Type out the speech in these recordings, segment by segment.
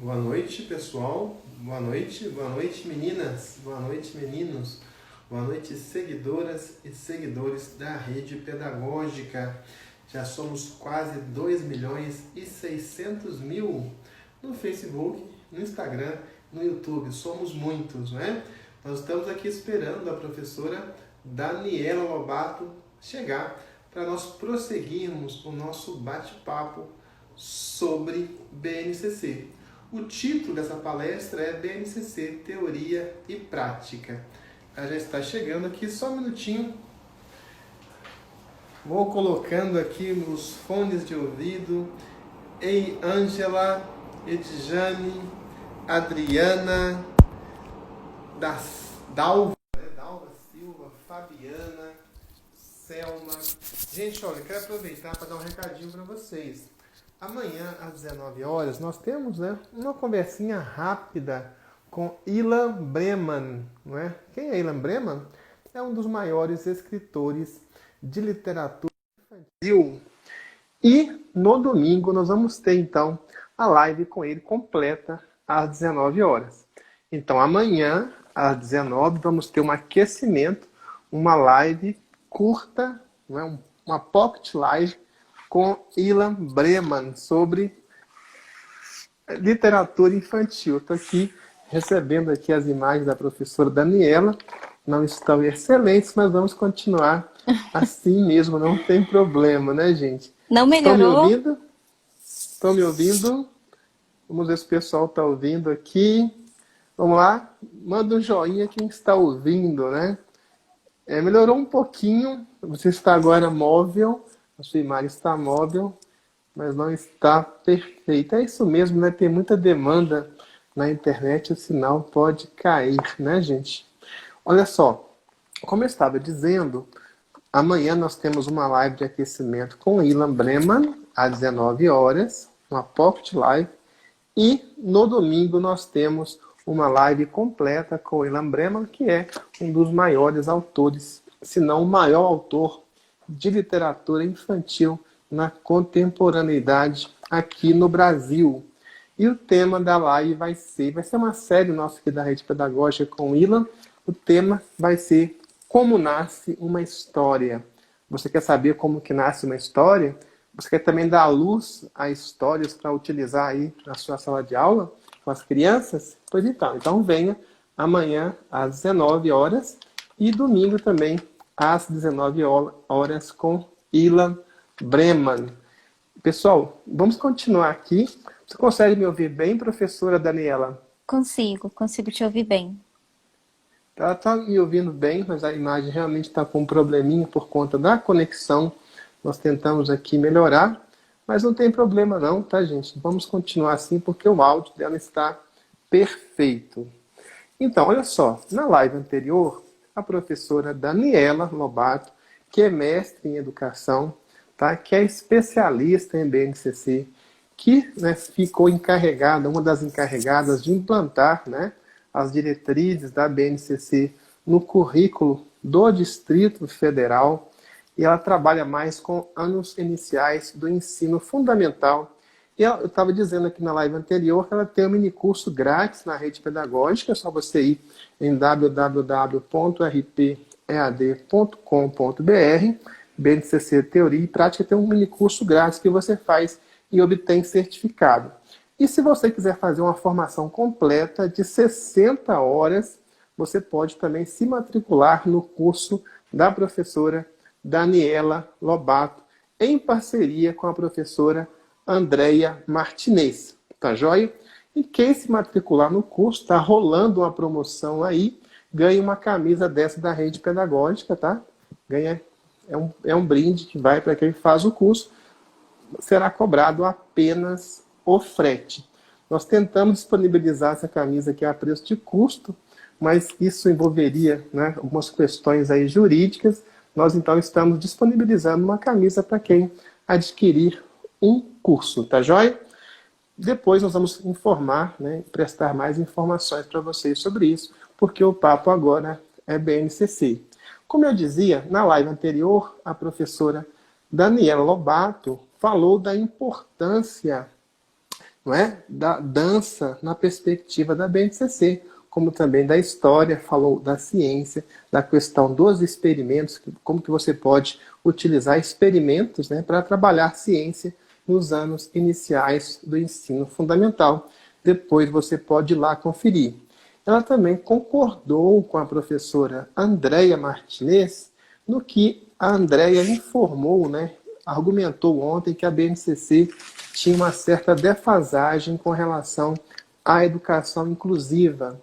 Boa noite, pessoal. Boa noite, meninas. Boa noite, meninos. Boa noite, seguidoras e seguidores da rede pedagógica. Já somos quase 2.600.000 no Facebook, no Instagram, no YouTube. Somos muitos, né? Nós estamos aqui esperando a professora Daniela Lobato chegar para nós prosseguirmos o nosso bate-papo sobre BNCC. O título dessa palestra é BNCC, Teoria e Prática. Ela já está chegando aqui, só um minutinho. Vou colocando aqui os fones de ouvido. Ei, Ângela, Edjane, Adriana, Dalva Silva, Fabiana, Selma. Gente, olha, eu quero aproveitar para dar um recadinho para vocês. Amanhã, às 19 horas, nós temos, uma conversinha rápida com Ilan Breman. Não é? Quem é Ilan Breman? É um dos maiores escritores de literatura infantil. E no domingo nós vamos ter, então, a live com ele completa às 19 horas. Então, amanhã, às 19, vamos ter um aquecimento, uma live curta, uma pocket live, com Ilan Breman, sobre literatura infantil. Estou aqui recebendo aqui as imagens da professora Daniela. Não estão excelentes, mas vamos continuar assim mesmo, não tem problema, né, gente? Não melhorou? Estão me ouvindo? Estão me ouvindo? Vamos ver se o pessoal está ouvindo aqui. Vamos lá? Manda um joinha quem está ouvindo, né? Melhorou um pouquinho. Você está agora móvel. A sua imagem está móvel, mas não está perfeita. É isso mesmo, né? Tem muita demanda na internet, o sinal pode cair, né, gente? Olha só, como eu estava dizendo, amanhã nós temos uma live de aquecimento com Ilan Breman, às 19 horas, uma pocket live. E no domingo nós temos uma live completa com Ilan Breman, que é um dos maiores autores, se não o maior autor de literatura infantil na contemporaneidade aqui no Brasil. E o tema da live vai ser uma série nossa aqui da Rede Pedagógica com o Ilan. O tema vai ser Como Nasce uma História. Você quer saber como que nasce uma história? Você quer também dar luz a histórias para utilizar aí na sua sala de aula com as crianças? Pois então venha amanhã às 19 horas e domingo também às 19 horas com Ilan Breman. Pessoal, vamos continuar aqui. Você consegue me ouvir bem, professora Daniela? Consigo te ouvir bem. Ela está me ouvindo bem, mas a imagem realmente está com um probleminha por conta da conexão. Nós tentamos aqui melhorar, mas não tem problema não, tá, gente? Vamos continuar assim, porque o áudio dela está perfeito. Então, olha só, na live anterior, a professora Daniela Lobato, que é mestre em educação, tá? Que é especialista em BNCC, que ficou encarregada, uma das encarregadas de implantar as diretrizes da BNCC no currículo do Distrito Federal, e ela trabalha mais com anos iniciais do ensino fundamental. E eu estava dizendo aqui na live anterior que ela tem um minicurso grátis na rede pedagógica, é só você ir em www.rpead.com.br, BNCC Teoria e Prática, tem um minicurso grátis que você faz e obtém certificado. E se você quiser fazer uma formação completa de 60 horas, você pode também se matricular no curso da professora Daniela Lobato, em parceria com a professora Andréia Martinez, tá joia? E quem se matricular no curso, tá rolando uma promoção aí, ganha uma camisa dessa da rede pedagógica, tá? É um brinde que vai para quem faz o curso, será cobrado apenas o frete. Nós tentamos disponibilizar essa camisa aqui a preço de custo, mas isso envolveria algumas questões aí jurídicas. Nós então estamos disponibilizando uma camisa para quem adquirir um curso, tá joia? Depois nós vamos informar, prestar mais informações para vocês sobre isso, porque o papo agora é BNCC. Como eu dizia, na live anterior, a professora Daniela Lobato falou da importância não é? Da dança na perspectiva da BNCC, como também da história, falou da ciência, da questão dos experimentos, como que você pode utilizar experimentos, né, para trabalhar ciência nos anos iniciais do ensino fundamental. Depois você pode ir lá conferir. Ela também concordou com a professora Andréia Martinez no que a Andréia informou, né, argumentou ontem que a BNCC tinha uma certa defasagem com relação à educação inclusiva.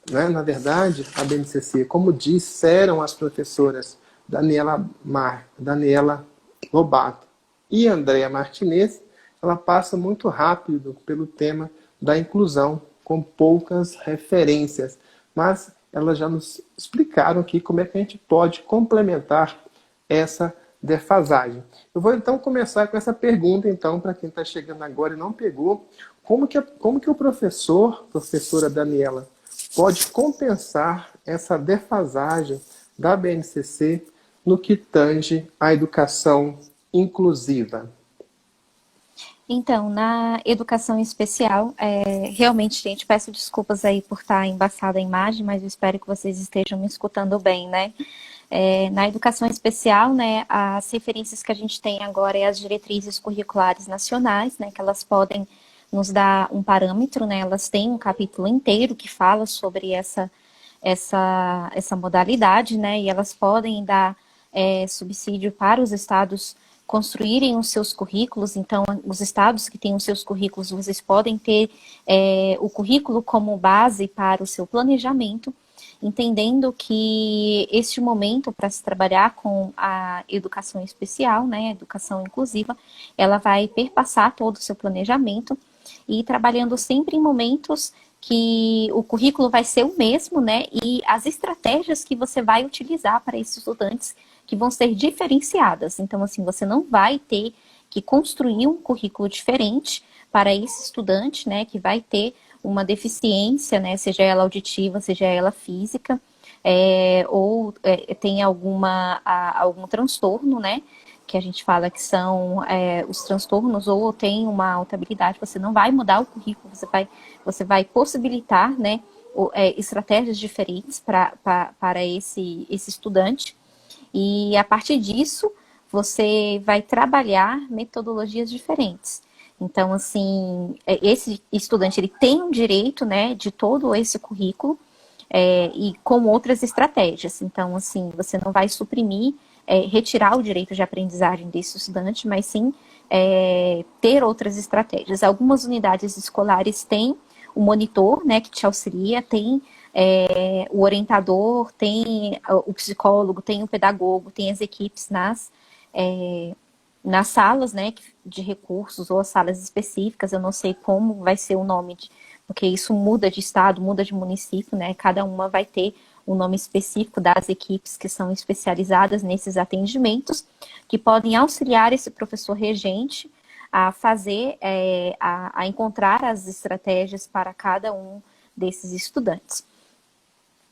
Né? Na verdade, a BNCC, como disseram as professoras Daniela Lobato e Andréa Martinez, ela passa muito rápido pelo tema da inclusão, com poucas referências. Mas elas já nos explicaram aqui como é que a gente pode complementar essa defasagem. Eu vou então começar com essa pergunta, então, para quem está chegando agora e não pegou, como que o professora Daniela, pode compensar essa defasagem da BNCC no que tange à educação inclusiva? Então, na educação especial, realmente, gente, peço desculpas aí por estar embaçada a imagem, mas eu espero que vocês estejam me escutando bem, né? Na educação especial, né, as referências que a gente tem agora é as diretrizes curriculares nacionais, né, que elas podem nos dar um parâmetro, né, elas têm um capítulo inteiro que fala sobre essa modalidade, né, e elas podem dar subsídio para os estados construírem os seus currículos. Então, os estados que têm os seus currículos, vocês podem ter o currículo como base para o seu planejamento, entendendo que este momento para se trabalhar com a educação especial, né, a educação inclusiva, ela vai perpassar todo o seu planejamento e trabalhando sempre em momentos que o currículo vai ser o mesmo, né, e as estratégias que você vai utilizar para esses estudantes que vão ser diferenciadas. Então, assim, você não vai ter que construir um currículo diferente para esse estudante, né, que vai ter uma deficiência, né, seja ela auditiva, seja ela física, ou tem algum transtorno, né, que a gente fala que são os transtornos, ou tem uma alta habilidade. Você não vai mudar o currículo, você vai possibilitar, né, estratégias diferentes para esse estudante, e a partir disso, você vai trabalhar metodologias diferentes. Então, assim, esse estudante, ele tem um direito, né, de todo esse currículo, e com outras estratégias. Então, assim, você não vai suprimir, retirar o direito de aprendizagem desse estudante, mas sim ter outras estratégias. Algumas unidades escolares têm o monitor, né, que te auxilia, tem o orientador, tem o psicólogo, tem o pedagogo, tem as equipes nas salas, né, de recursos ou as salas específicas. Eu não sei como vai ser o nome, porque isso muda de estado, muda de município, né, cada uma vai ter um nome específico das equipes que são especializadas nesses atendimentos, que podem auxiliar esse professor regente a fazer, a encontrar as estratégias para cada um desses estudantes.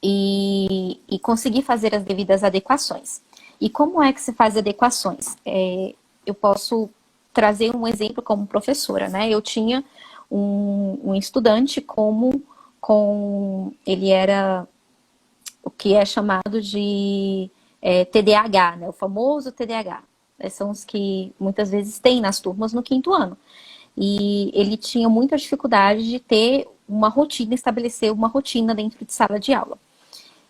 E conseguir fazer as devidas adequações. E como é que se faz adequações? Eu posso trazer um exemplo como professora, né? Eu tinha um estudante ele era o que é chamado de TDAH, né? O famoso TDAH. São os que muitas vezes tem nas turmas no 5º ano. E ele tinha muita dificuldade de ter uma rotina, estabelecer uma rotina dentro de sala de aula.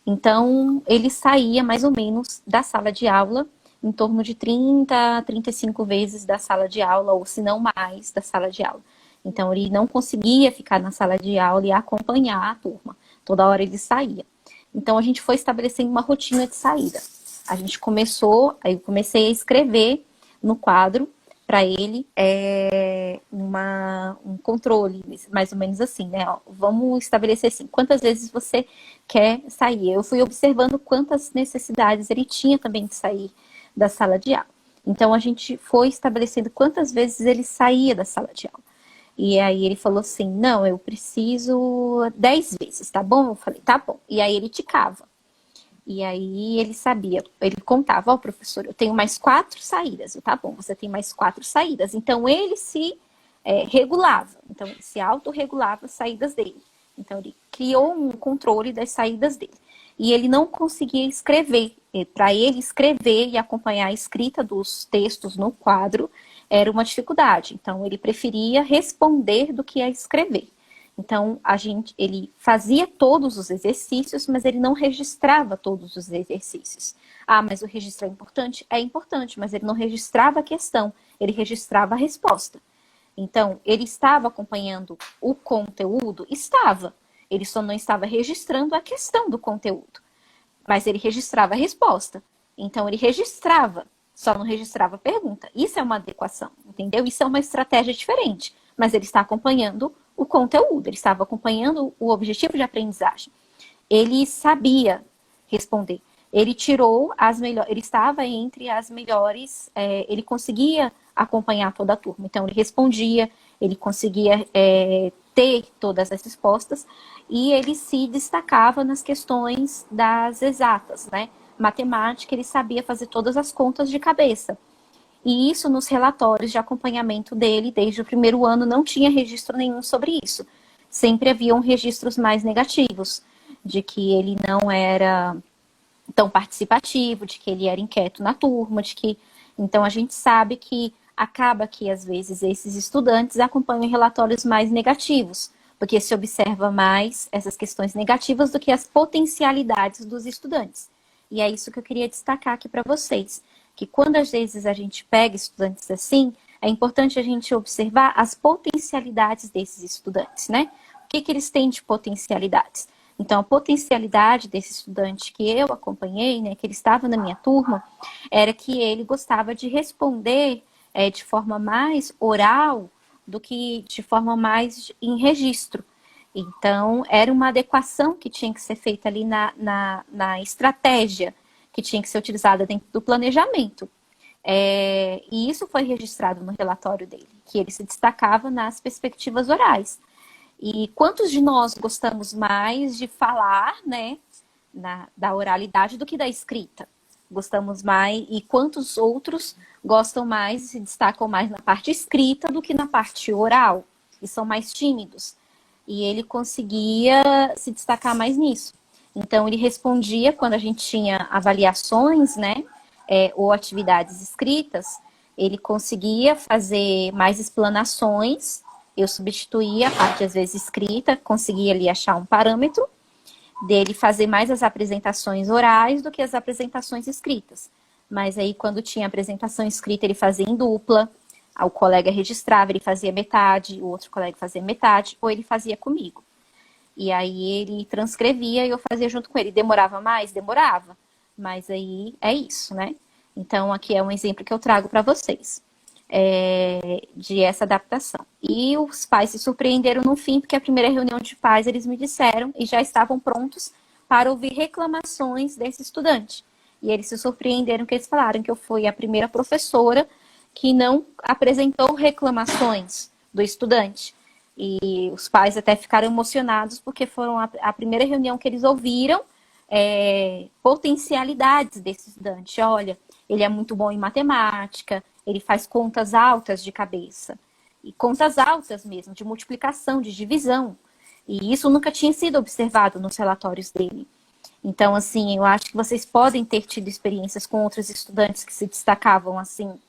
Então, ele saía mais ou menos da sala de aula em torno de 30 a 35 vezes da sala de aula, ou se não mais, da sala de aula. Então, ele não conseguia ficar na sala de aula e acompanhar a turma. Toda hora ele saía. Então, a gente foi estabelecendo uma rotina de saída. Aí eu comecei a escrever no quadro para ele um controle, mais ou menos assim, né? Ó, vamos estabelecer assim, quantas vezes você quer sair. Eu fui observando quantas necessidades ele tinha também de sair da sala de aula. Então, a gente foi estabelecendo quantas vezes ele saía da sala de aula. E aí ele falou assim, não, eu preciso 10 vezes, tá bom? Eu falei, tá bom. E aí ele ticava. E aí ele sabia, ele contava, ó, professor, eu tenho mais 4 saídas. Eu, tá bom, você tem mais 4 saídas. Então ele se regulava. Então, ele se autorregulava as saídas dele. Então, ele criou um controle das saídas dele. E ele não conseguia escrever. Para ele escrever e acompanhar a escrita dos textos no quadro era uma dificuldade. Então, ele preferia responder do que a escrever. Então, ele fazia todos os exercícios, mas ele não registrava todos os exercícios. Ah, mas o registro é importante? É importante, mas ele não registrava a questão, ele registrava a resposta. Então, ele estava acompanhando o conteúdo? Estava. Ele só não estava registrando a questão do conteúdo. Mas ele registrava a resposta. Então, ele registrava, só não registrava a pergunta. Isso é uma adequação, entendeu? Isso é uma estratégia diferente. Mas ele está acompanhando o conteúdo, ele estava acompanhando o objetivo de aprendizagem. Ele sabia responder. Ele tirou as melhores, ele estava entre as melhores, ele conseguia acompanhar toda a turma. Então, ele respondia, ele conseguia ter todas as respostas e ele se destacava nas questões das exatas, né? Matemática, ele sabia fazer todas as contas de cabeça. E isso nos relatórios de acompanhamento dele, desde o primeiro ano, não tinha registro nenhum sobre isso. Sempre haviam registros mais negativos, de que ele não era tão participativo, de que ele era inquieto na turma, de que... Então, a gente sabe que acaba que, às vezes, esses estudantes acompanham relatórios mais negativos, porque se observa mais essas questões negativas do que as potencialidades dos estudantes. E é isso que eu queria destacar aqui para vocês, que quando, às vezes, a gente pega estudantes assim, é importante a gente observar as potencialidades desses estudantes, né? O que eles têm de potencialidades? Então, a potencialidade desse estudante que eu acompanhei, né, que ele estava na minha turma, era que ele gostava de responder de forma mais oral do que de forma mais em registro. Então, era uma adequação que tinha que ser feita ali na estratégia que tinha que ser utilizada dentro do planejamento. E isso foi registrado no relatório dele, que ele se destacava nas perspectivas orais. E quantos de nós gostamos mais de falar, né, da oralidade do que da escrita? Gostamos mais, e quantos outros gostam mais, se destacam mais na parte escrita do que na parte oral, e são mais tímidos. E ele conseguia se destacar mais nisso. Então, ele respondia quando a gente tinha avaliações, né, ou atividades escritas, ele conseguia fazer mais explanações. Eu substituía a parte, às vezes, escrita, conseguia ali achar um parâmetro dele fazer mais as apresentações orais do que as apresentações escritas. Mas aí, quando tinha apresentação escrita, ele fazia em dupla, o colega registrava, ele fazia metade, o outro colega fazia metade, ou ele fazia comigo. E aí ele transcrevia e eu fazia junto com ele. Demorava mais? Demorava. Mas aí é isso, né? Então, aqui é um exemplo que eu trago para vocês. De essa adaptação. E os pais se surpreenderam no fim, porque a primeira reunião de pais eles me disseram e já estavam prontos para ouvir reclamações desse estudante. E eles se surpreenderam que eles falaram que eu fui a primeira professora que não apresentou reclamações do estudante. E os pais até ficaram emocionados porque foram a primeira reunião que eles ouviram potencialidades desse estudante. Olha, ele é muito bom em matemática, ele faz contas altas de cabeça. E contas altas mesmo, de multiplicação, de divisão. E isso nunca tinha sido observado nos relatórios dele. Então, assim, eu acho que vocês podem ter tido experiências com outros estudantes que se destacavam assim.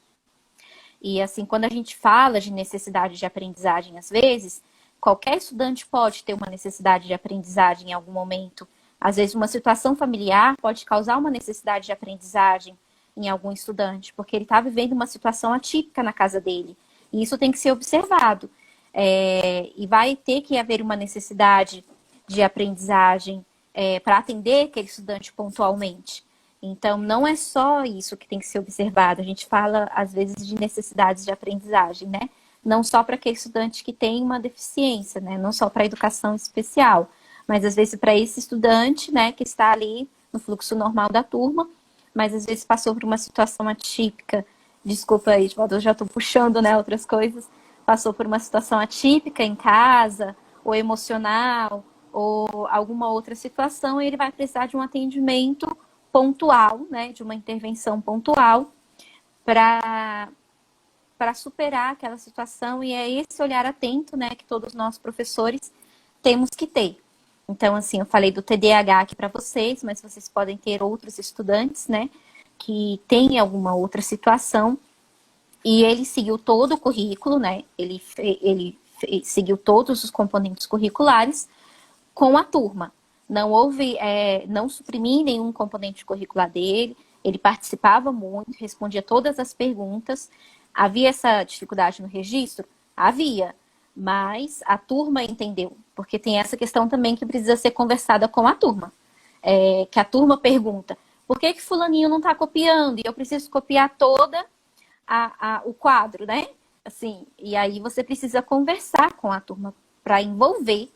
E, assim, quando a gente fala de necessidade de aprendizagem, às vezes, qualquer estudante pode ter uma necessidade de aprendizagem em algum momento. Às vezes, uma situação familiar pode causar uma necessidade de aprendizagem em algum estudante, porque ele está vivendo uma situação atípica na casa dele. E isso tem que ser observado. E vai ter que haver uma necessidade de aprendizagem para atender aquele estudante pontualmente. Então, não é só isso que tem que ser observado. A gente fala, às vezes, de necessidades de aprendizagem, né? Não só para aquele estudante que tem uma deficiência, né? Não só para a educação especial, mas, às vezes, para esse estudante, né, que está ali no fluxo normal da turma, mas às vezes passou por uma situação atípica, desculpa aí, eu já estou puxando, né, outras coisas, passou por uma situação atípica em casa, ou emocional, ou alguma outra situação, e ele vai precisar de um atendimento pontual, né, de uma intervenção pontual, para para superar aquela situação, e é esse olhar atento, né, que todos nós professores temos que ter. Então, assim, eu falei do TDAH aqui para vocês, mas vocês podem ter outros estudantes, né, que têm alguma outra situação, e ele seguiu todo o currículo, né, ele seguiu todos os componentes curriculares com a turma. Não houve, não suprimi nenhum componente curricular dele, ele participava muito, respondia todas as perguntas. Havia essa dificuldade no registro? Havia, mas a turma entendeu, porque tem essa questão também que precisa ser conversada com a turma. Que a turma pergunta, por que fulaninho não está copiando? E eu preciso copiar toda o quadro, né? Assim, e aí você precisa conversar com a turma para envolver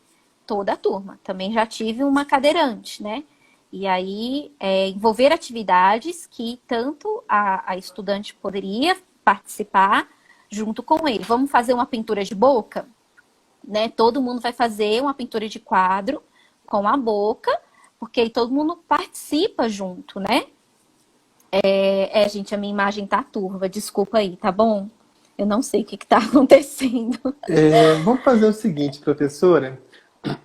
toda a turma. Também já tive uma cadeirante, né? E aí, envolver atividades que tanto a estudante poderia participar junto com ele. Vamos fazer uma pintura de boca? Né? Todo mundo vai fazer uma pintura de quadro com a boca, porque aí todo mundo participa junto, né? Gente, a minha imagem tá turva, desculpa aí, tá bom? Eu não sei o que tá acontecendo. Vamos fazer o seguinte, professora.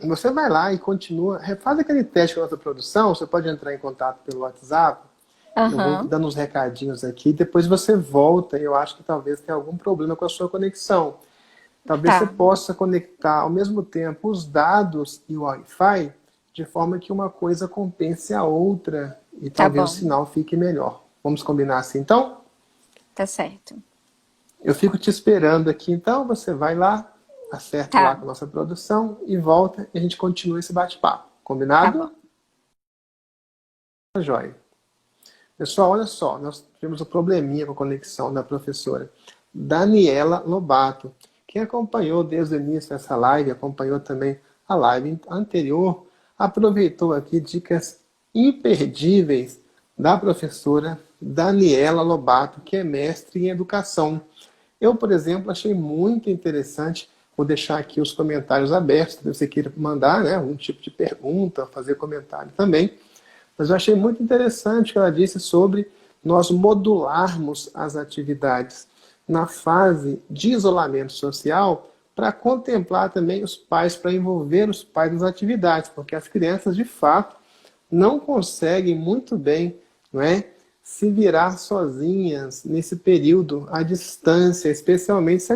Você vai lá e continua, refaz aquele teste com a nossa produção, você pode entrar em contato pelo WhatsApp, eu vou Aham, dando uns recadinhos aqui, depois você volta, eu acho que talvez tenha algum problema com a sua conexão. Talvez você tá, possa conectar ao mesmo tempo os dados e o Wi-Fi, de forma que uma coisa compense a outra e tá talvez o bom, sinal fique melhor. Vamos combinar assim então? tá certo. Eu fico te esperando aqui, então você vai lá, acerta lá Tá, com a nossa produção e volta e a gente continua esse bate-papo. tá bom. Combinado? Tá joia. Pessoal, olha só, nós tivemos um probleminha com a conexão da professora Daniela Lobato. Quem acompanhou desde o início essa live, acompanhou também a live anterior, aproveitou aqui dicas imperdíveis da professora Daniela Lobato, que é mestre em educação. Eu, por exemplo, achei muito interessante. Vou deixar aqui os comentários abertos, se você queira mandar, né, algum tipo de pergunta, fazer comentário também. Mas eu achei muito interessante o que ela disse sobre nós modularmos as atividades na fase de isolamento social para contemplar também os pais, para envolver os pais nas atividades, porque as crianças, de fato, não conseguem muito bem, não é, se virar sozinhas nesse período à distância, especialmente se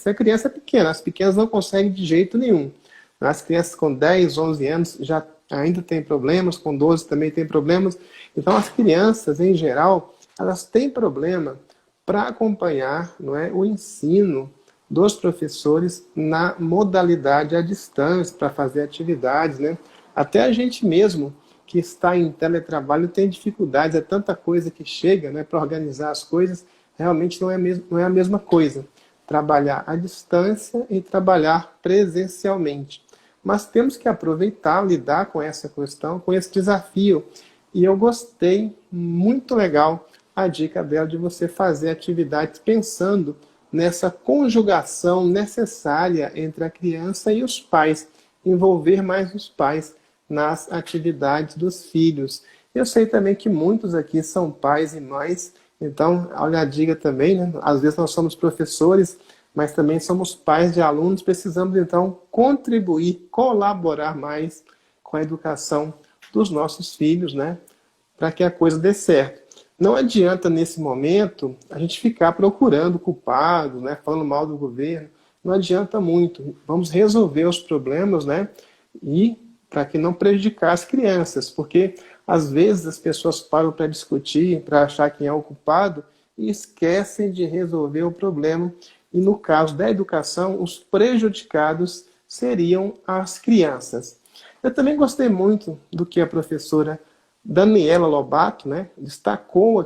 a criança é pequena. As pequenas não conseguem de jeito nenhum. As crianças com 10, 11 anos já ainda têm problemas, com 12 também têm problemas. Então as crianças, em geral, elas têm problema para acompanhar, não é, o ensino dos professores na modalidade à distância, para fazer atividades, né? Até a gente mesmo que está em teletrabalho tem dificuldades, é tanta coisa que chega, né, para organizar as coisas, realmente não é a mesma coisa. Trabalhar à distância e trabalhar presencialmente. Mas temos que aproveitar, lidar com essa questão, com esse desafio. E eu gostei, muito legal, a dica dela de você fazer atividades pensando nessa conjugação necessária entre a criança e os pais, envolver mais os pais nas atividades dos filhos. Eu sei também que muitos aqui são pais e mães, então olha a dica também, né? Às vezes nós somos professores, mas também somos pais de alunos, precisamos então contribuir, colaborar mais com a educação dos nossos filhos, né? Para que a coisa dê certo. Não adianta nesse momento a gente ficar procurando culpados, né? Falando mal do governo. Não adianta muito. Vamos resolver os problemas, né? E para que não prejudicar as crianças, porque às vezes as pessoas param para discutir, para achar quem é o culpado e esquecem de resolver o problema. E no caso da educação, os prejudicados seriam as crianças. Eu também gostei muito do que a professora Daniela Lobato, né, destacou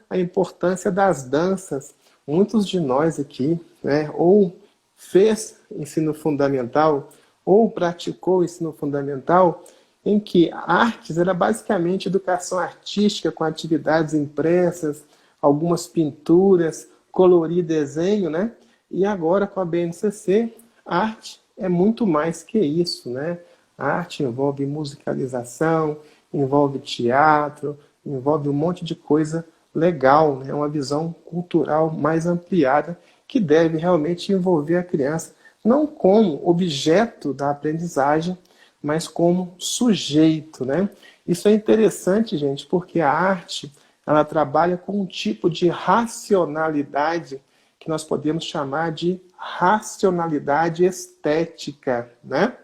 a importância das danças. Muitos de nós aqui, né, ou fez ensino fundamental, ou praticou ensino fundamental, em que artes era basicamente educação artística com atividades impressas, algumas pinturas, colorir desenho, né? E agora com a BNCC, arte é muito mais que isso, né? A arte envolve musicalização, envolve teatro, envolve um monte de coisa legal, né? Uma visão cultural mais ampliada que deve realmente envolver a criança, não como objeto da aprendizagem, mas como sujeito, né? Isso é interessante, gente, porque a arte, ela trabalha com um tipo de racionalidade que nós podemos chamar de racionalidade estética, né?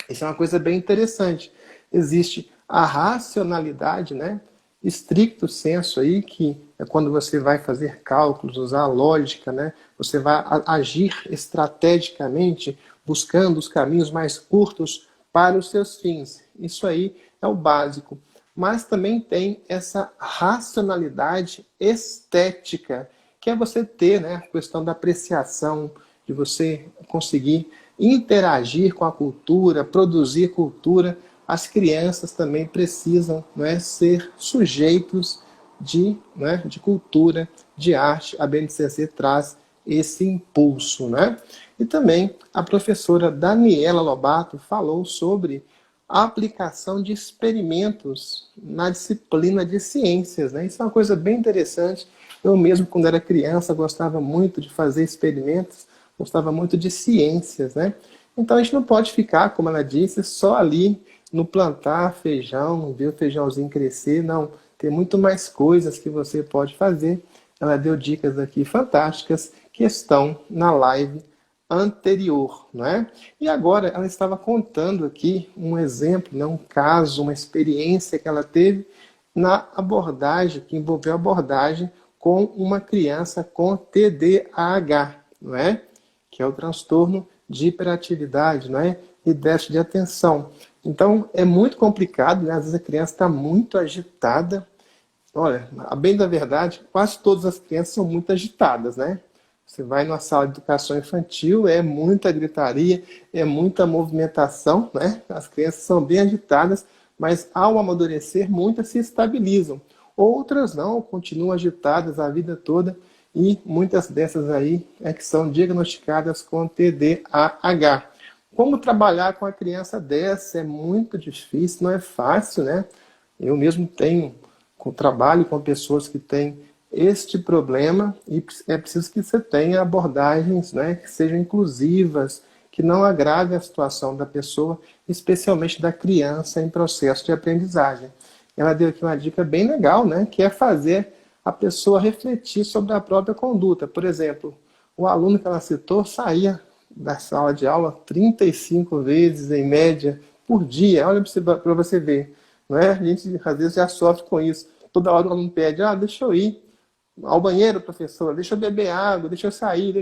Isso é uma coisa bem interessante. Existe a racionalidade, né? Estricto senso aí, que é quando você vai fazer cálculos, usar a lógica, né? Você vai agir estrategicamente, buscando os caminhos mais curtos para os seus fins. Isso aí é o básico. Mas também tem essa racionalidade estética, que é você ter, né, a questão da apreciação, de você conseguir interagir com a cultura, produzir cultura. As crianças também precisam, né, ser sujeitos de cultura, de arte. A BNCC traz esse impulso, né? E também a professora Daniela Lobato falou sobre a aplicação de experimentos na disciplina de ciências, né? Isso é uma coisa bem interessante. Eu mesmo, quando era criança, gostava muito de fazer experimentos, gostava muito de ciências, né? Então a gente não pode ficar, como ela disse, só ali no plantar feijão, ver o feijãozinho crescer, não. Tem muito mais coisas que você pode fazer. Ela deu dicas aqui fantásticas que estão na live anterior, não é? E agora ela estava contando aqui um exemplo, né, um caso, uma experiência que ela teve na abordagem, que envolveu abordagem com uma criança com TDAH, não é? Que é o transtorno de hiperatividade, não é? E déficit de atenção. Então é muito complicado, né? Às vezes a criança está muito agitada. Olha, a bem da verdade, quase todas as crianças são muito agitadas, né? Você vai numa sala de educação infantil, é muita gritaria, é muita movimentação, né? As crianças são bem agitadas, mas ao amadurecer, muitas se estabilizam. Outras não, continuam agitadas a vida toda e muitas dessas aí é que são diagnosticadas com TDAH. Como trabalhar com a criança dessa é muito difícil, não é fácil, né? Eu mesmo trabalho com pessoas que têm este problema e é preciso que você tenha abordagens, né, que sejam inclusivas, que não agravem a situação da pessoa, especialmente da criança em processo de aprendizagem. Ela deu aqui uma dica bem legal, né, que é fazer a pessoa refletir sobre a própria conduta. Por exemplo, o aluno que ela citou saía da sala de aula 35 vezes, em média, por dia. Olha para você ver. Não é? A gente, às vezes, já sofre com isso. Toda hora o aluno pede, deixa eu ir ao banheiro, professor, deixa eu beber água, deixa eu sair,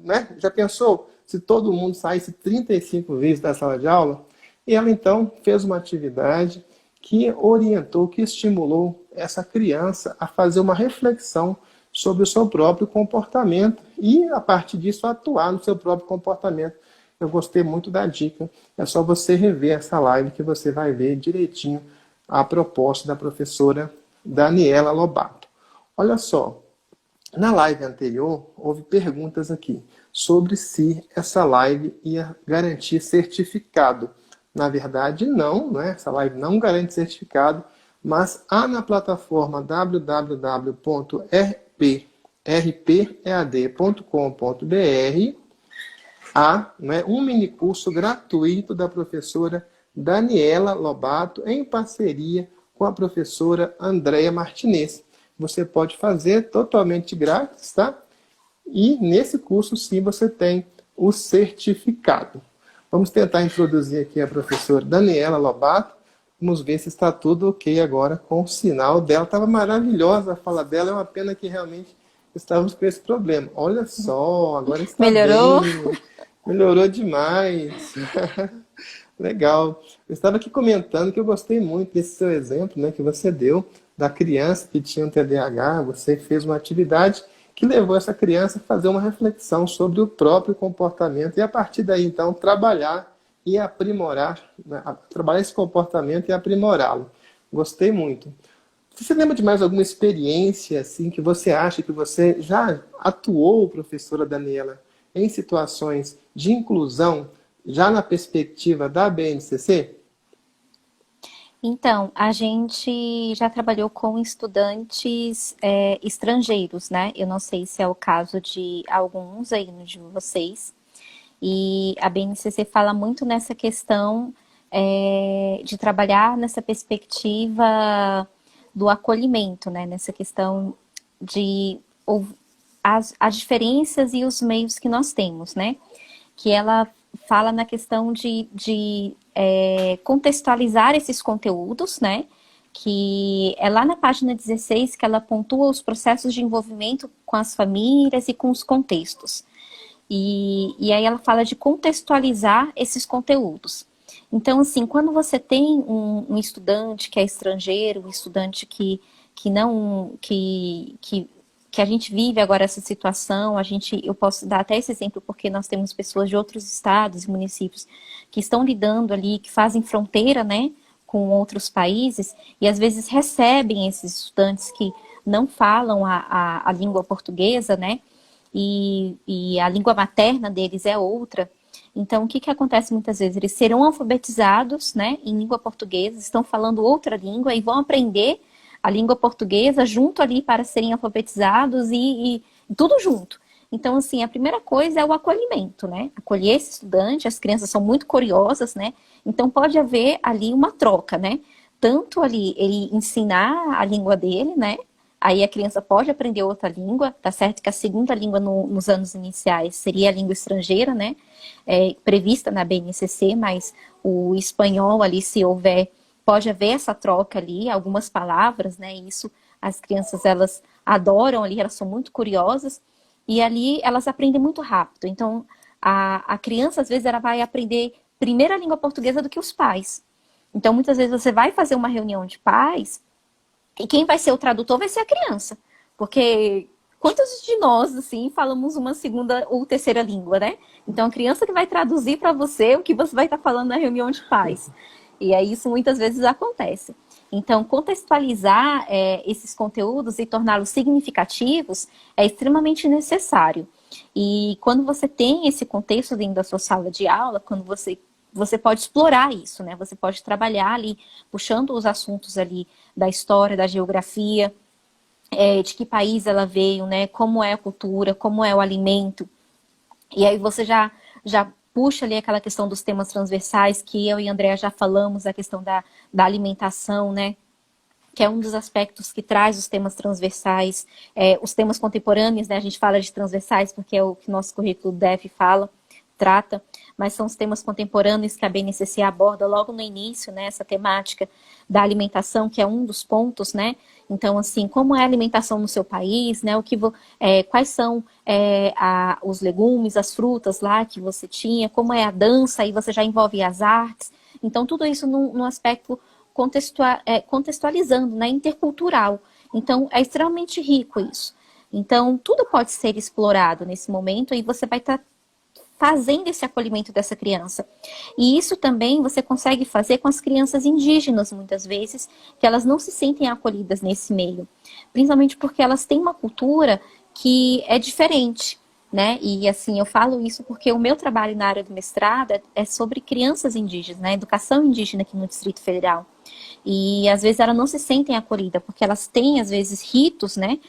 né? Já pensou se todo mundo saísse 35 vezes da sala de aula? E ela, então, fez uma atividade que orientou, que estimulou essa criança a fazer uma reflexão sobre o seu próprio comportamento e, a partir disso, atuar no seu próprio comportamento. Eu gostei muito da dica. É só você rever essa live que você vai ver direitinho a proposta da professora Daniela Lobato. Olha só, na live anterior, houve perguntas aqui sobre se essa live ia garantir certificado. Na verdade, não, né? Essa live não garante certificado, mas há na plataforma www.rpead.com.br há, né, um mini curso gratuito da professora Daniela Lobato em parceria com a professora Andréia Martinez. Você pode fazer totalmente grátis, tá? E nesse curso, sim, você tem o certificado. Vamos tentar introduzir aqui a professora Daniela Lobato. Vamos ver se está tudo ok agora com o sinal dela. Estava maravilhosa a fala dela, é uma pena que realmente estávamos com esse problema. Olha só, agora está Melhorou? bem. Melhorou demais. Legal. Eu estava aqui comentando que eu gostei muito desse seu exemplo, né, que você deu da criança que tinha um TDAH. Você fez uma atividade que levou essa criança a fazer uma reflexão sobre o próprio comportamento e, a partir daí, então, trabalhar e aprimorar, né, trabalhar esse comportamento e aprimorá-lo. Gostei muito. Você lembra de mais alguma experiência assim que você acha que você já atuou, professora Daniela, em situações de inclusão, já na perspectiva da BNCC? Então, a gente já trabalhou com estudantes estrangeiros, né? Eu não sei se é o caso de alguns aí de vocês. E a BNCC fala muito nessa questão de trabalhar nessa perspectiva do acolhimento, né? Nessa questão de as diferenças e os meios que nós temos, né? Que ela fala na questão de contextualizar esses conteúdos, né? Que é lá na página 16 que ela pontua os processos de envolvimento com as famílias e com os contextos. E aí ela fala de contextualizar esses conteúdos. Então, assim, quando você tem um estudante que é estrangeiro, um estudante que não, que a gente vive agora essa situação, eu posso dar até esse exemplo porque nós temos pessoas de outros estados e municípios que estão lidando ali, que fazem fronteira, né, com outros países, e às vezes recebem esses estudantes que não falam a língua portuguesa, né, e a língua materna deles é outra. Então, o que acontece muitas vezes? Eles serão alfabetizados, né, em língua portuguesa, estão falando outra língua e vão aprender a língua portuguesa junto ali para serem alfabetizados e tudo junto. Então, assim, a primeira coisa é o acolhimento, né? Acolher esse estudante, as crianças são muito curiosas, né? Então, pode haver ali uma troca, né? Tanto ali ele ensinar a língua dele, né? Aí a criança pode aprender outra língua, tá certo que a segunda língua nos anos iniciais seria a língua estrangeira, né? Prevista na BNCC, mas o espanhol ali, se houver, pode haver essa troca ali, algumas palavras, né? Isso as crianças, elas adoram ali, elas são muito curiosas, e ali elas aprendem muito rápido. Então, a criança, às vezes, ela vai aprender primeiro a língua portuguesa do que os pais. Então, muitas vezes você vai fazer uma reunião de pais, e quem vai ser o tradutor vai ser a criança. Porque quantos de nós, assim, falamos uma segunda ou terceira língua, né? Então, a criança que vai traduzir para você o que você vai estar falando na reunião de pais. E aí isso muitas vezes acontece. Então, contextualizar esses conteúdos e torná-los significativos é extremamente necessário. E quando você tem esse contexto dentro da sua sala de aula, quando você pode explorar isso, né? Você pode trabalhar ali, puxando os assuntos ali da história, da geografia, de que país ela veio, né? Como é a cultura, como é o alimento. E aí você já puxa ali aquela questão dos temas transversais, que eu e a Andrea já falamos, a questão da alimentação, né? Que é um dos aspectos que traz os temas transversais, os temas contemporâneos, né? A gente fala de transversais porque é o que nosso currículo DEF fala, trata, mas são os temas contemporâneos que a BNCC aborda logo no início, né? Essa temática da alimentação, que é um dos pontos, né? Então, assim, como é a alimentação no seu país, né? Quais são os legumes, as frutas lá que você tinha, como é a dança, aí você já envolve as artes. Então, tudo isso num aspecto contextualizando, né, intercultural. Então, é extremamente rico isso. Então, tudo pode ser explorado nesse momento e você vai estar fazendo esse acolhimento dessa criança. E isso também você consegue fazer com as crianças indígenas, muitas vezes, que elas não se sentem acolhidas nesse meio. Principalmente porque elas têm uma cultura que é diferente, né? E assim, eu falo isso porque o meu trabalho na área do mestrado é sobre crianças indígenas, né? Educação indígena aqui no Distrito Federal. E às vezes elas não se sentem acolhidas, porque elas têm, às vezes, ritos, né?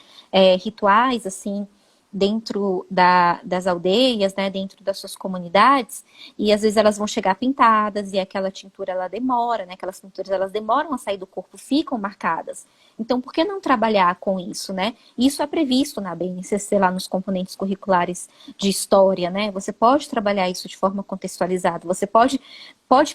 Rituais, assim, dentro das aldeias, né? Dentro das suas comunidades, e às vezes elas vão chegar pintadas, e aquela tintura, ela demora, né? Aquelas pinturas, elas demoram a sair do corpo, ficam marcadas. Então, por que não trabalhar com isso, né? Isso é previsto na BNCC, lá nos componentes curriculares de história, né? Você pode trabalhar isso de forma contextualizada, você pode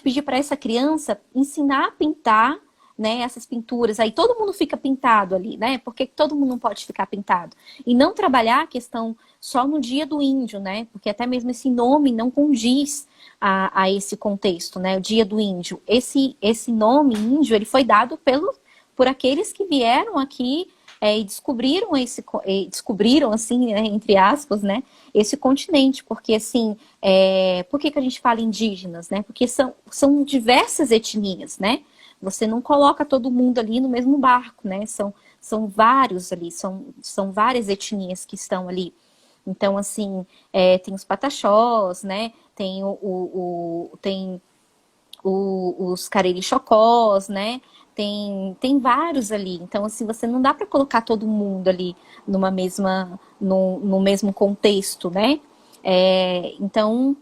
pedir para essa criança ensinar a pintar, né, essas pinturas, aí todo mundo fica pintado ali, né, porque todo mundo não pode ficar pintado, e não trabalhar a questão só no dia do índio, né, porque até mesmo esse nome não condiz a esse contexto, né, o dia do índio, esse nome índio, ele foi dado por aqueles que vieram aqui e descobriram assim, né, entre aspas, né, esse continente, porque assim, por que a gente fala indígenas, né, porque são diversas etnias, né, você não coloca todo mundo ali no mesmo barco, né? São vários ali, são várias etnias que estão ali. Então, assim, tem os pataxós, né? Tem os cariri-chocós, né? Tem vários ali. Então, assim, você não dá para colocar todo mundo ali no mesmo contexto, né? Então,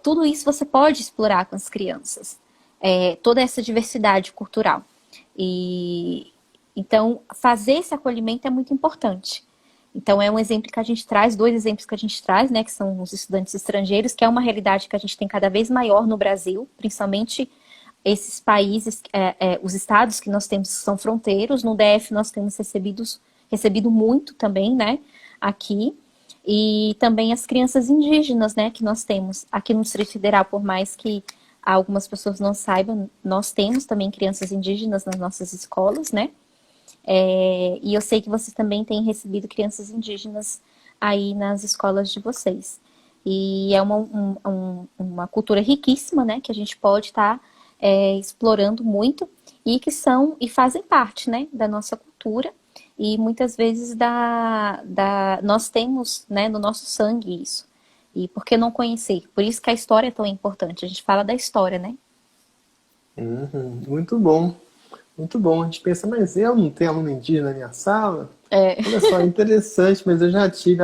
tudo isso você pode explorar com as crianças. Toda essa diversidade cultural. E então, fazer esse acolhimento é muito importante. Então, é um exemplo que a gente traz, dois exemplos que a gente traz, né, que são os estudantes estrangeiros, que é uma realidade que a gente tem cada vez maior no Brasil, principalmente esses países, os estados que nós temos que são fronteiros. No DF nós temos recebido muito também, né, aqui. E também as crianças indígenas, né, que nós temos aqui no Distrito Federal, por mais que algumas pessoas não saibam, nós temos também crianças indígenas nas nossas escolas, né? E eu sei que vocês também têm recebido crianças indígenas aí nas escolas de vocês. E é uma cultura riquíssima, né? Que a gente pode estar explorando muito e fazem parte, né? Da nossa cultura. E muitas vezes nós temos, né, no nosso sangue isso. E por que não conhecer? Por isso que a história é tão importante. A gente fala da história, né? Muito bom. Muito bom. A gente pensa, mas eu não tenho aluno indígena na minha sala? É. Olha só, interessante, mas eu já tive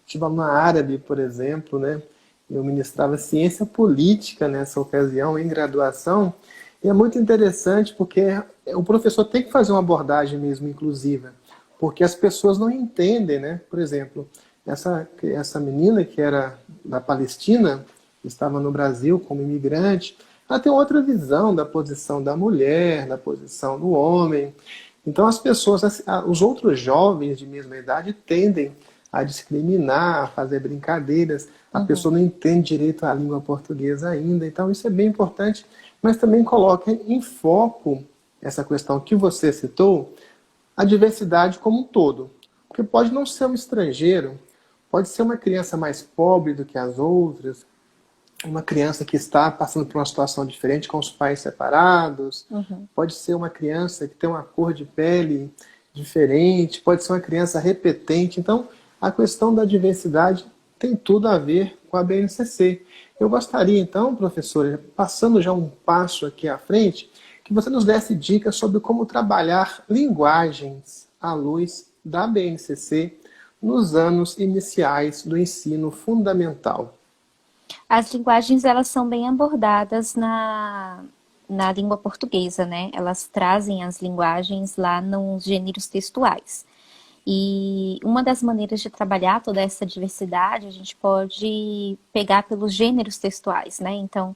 tive aluno árabe, por exemplo, né? Eu ministrava ciência política nessa ocasião, em graduação, e é muito interessante porque o professor tem que fazer uma abordagem mesmo inclusiva, porque as pessoas não entendem, né? Por exemplo, essa menina que era da Palestina, que estava no Brasil como imigrante, ela tem outra visão da posição da mulher, da posição do homem. Então as pessoas, os outros jovens de mesma idade tendem a discriminar, a fazer brincadeiras. A pessoa não entende direito a língua portuguesa ainda. Então isso é bem importante, mas também coloca em foco essa questão que você citou, a diversidade como um todo. Porque pode não ser um estrangeiro, pode ser uma criança mais pobre do que as outras, uma criança que está passando por uma situação diferente com os pais separados, pode ser uma criança que tem uma cor de pele diferente, pode ser uma criança repetente. Então, a questão da diversidade tem tudo a ver com a BNCC. Eu gostaria, então, professora, passando já um passo aqui à frente, que você nos desse dicas sobre como trabalhar linguagens à luz da BNCC nos anos iniciais do ensino fundamental. As linguagens, elas são bem abordadas na língua portuguesa, né? Elas trazem as linguagens lá nos gêneros textuais. E uma das maneiras de trabalhar toda essa diversidade, a gente pode pegar pelos gêneros textuais, né? Então,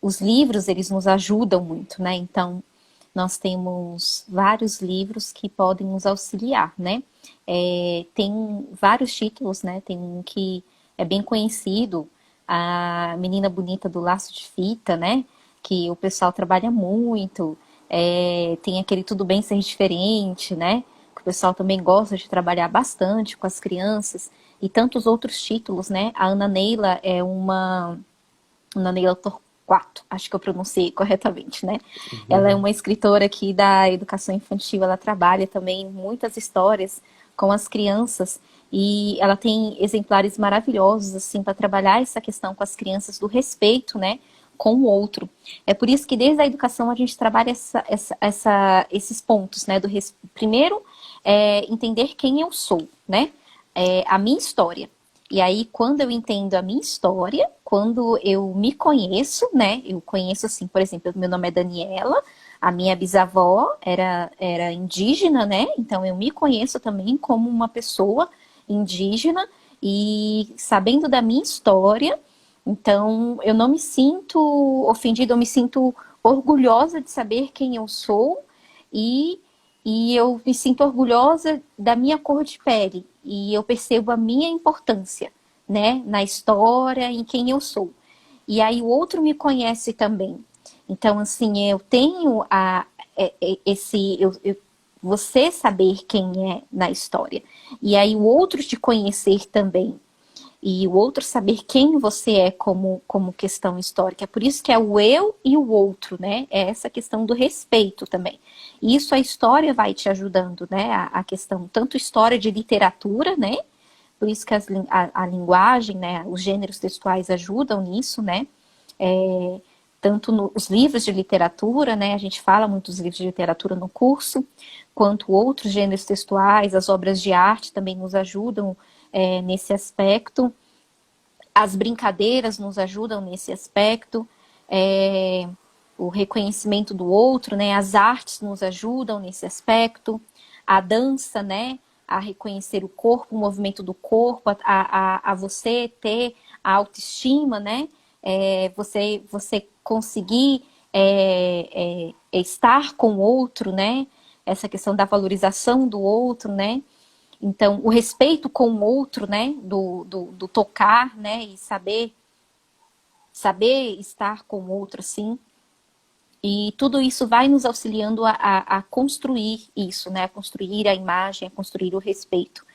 os livros, eles nos ajudam muito, né? Então, nós temos vários livros que podem nos auxiliar, né? Tem vários títulos, né? Tem um que é bem conhecido, A Menina Bonita do Laço de Fita, né? Que o pessoal trabalha muito. Tem aquele Tudo Bem Ser Diferente, né? Que o pessoal também gosta de trabalhar bastante com as crianças. E tantos outros títulos, né? A Ana Neila é Ana Neila Torquato, acho que eu pronunciei corretamente, né? Ela é uma escritora aqui da educação infantil. Ela trabalha também muitas histórias com as crianças. E ela tem exemplares maravilhosos, assim, para trabalhar essa questão com as crianças do respeito, né, com o outro. É por isso que desde a educação a gente trabalha esses pontos, né, primeiro, entender quem eu sou, né, a minha história. E aí, quando eu entendo a minha história, quando eu me conheço, né, eu conheço, assim, por exemplo, meu nome é Daniela, a minha bisavó era indígena, né, então eu me conheço também como uma pessoa indígena e sabendo da minha história, então eu não me sinto ofendida, eu me sinto orgulhosa de saber quem eu sou e eu me sinto orgulhosa da minha cor de pele e eu percebo a minha importância, né, na história, em quem eu sou. E aí o outro me conhece também. Então, assim, eu tenho você saber quem é na história. E aí o outro te conhecer também. E o outro saber quem você é como questão histórica. É por isso que é o eu e o outro, né? É essa questão do respeito também. E isso a história vai te ajudando, né? A questão, tanto história de literatura, né? Por isso que a linguagem, né? Os gêneros textuais ajudam nisso, né? tanto nos livros de literatura, né, a gente fala muito dos livros de literatura no curso, quanto outros gêneros textuais, as obras de arte também nos ajudam nesse aspecto, as brincadeiras nos ajudam nesse aspecto, o reconhecimento do outro, né, as artes nos ajudam nesse aspecto, a dança, né, a reconhecer o corpo, o movimento do corpo, a você ter a autoestima, né, você conseguir estar com o outro, né, essa questão da valorização do outro, né, então o respeito com o outro, né, do tocar, né, e saber estar com o outro, assim. E tudo isso vai nos auxiliando a construir isso, né? A construir a imagem, a construir o respeito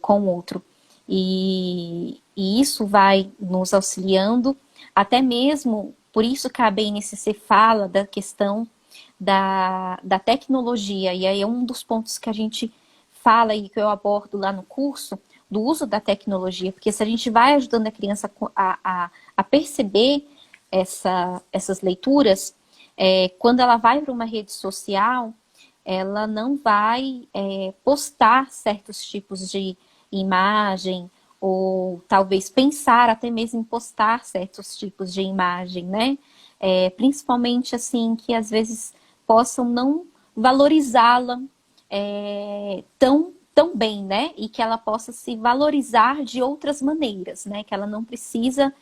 com o outro. E isso vai nos auxiliando, até mesmo, por isso que a BNCC fala da questão da tecnologia, e aí é um dos pontos que a gente fala e que eu abordo lá no curso, do uso da tecnologia, porque se a gente vai ajudando a criança a perceber essas leituras, quando ela vai para uma rede social, ela não vai postar certos tipos de imagem, ou talvez pensar até mesmo em postar certos tipos de imagem, né? Principalmente assim, que às vezes possam não valorizá-la tão bem, né? E que ela possa se valorizar de outras maneiras, né? Que ela não precisa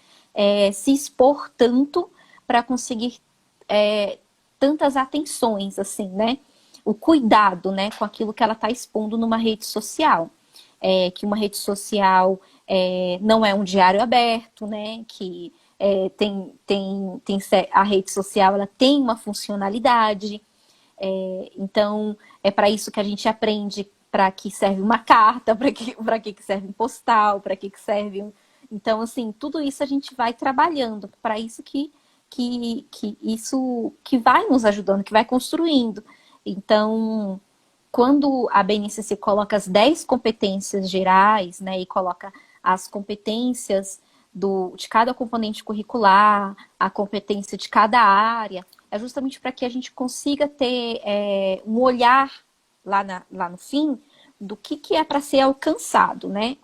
se expor tanto para conseguir tantas atenções, assim, né? O cuidado, né, com aquilo que ela está expondo numa rede social. Que uma rede social não é um diário aberto, né? Que a rede social ela tem uma funcionalidade. Então, é para isso que a gente aprende para que serve uma carta, para que serve um postal, para que serve um... Então, assim, tudo isso a gente vai trabalhando, para isso que isso que vai nos ajudando, que vai construindo. Então, quando a BNCC coloca as 10 competências gerais, né, e coloca as competências de cada componente curricular, a competência de cada área, é justamente para que a gente consiga ter um olhar lá no fim do que é para ser alcançado, né?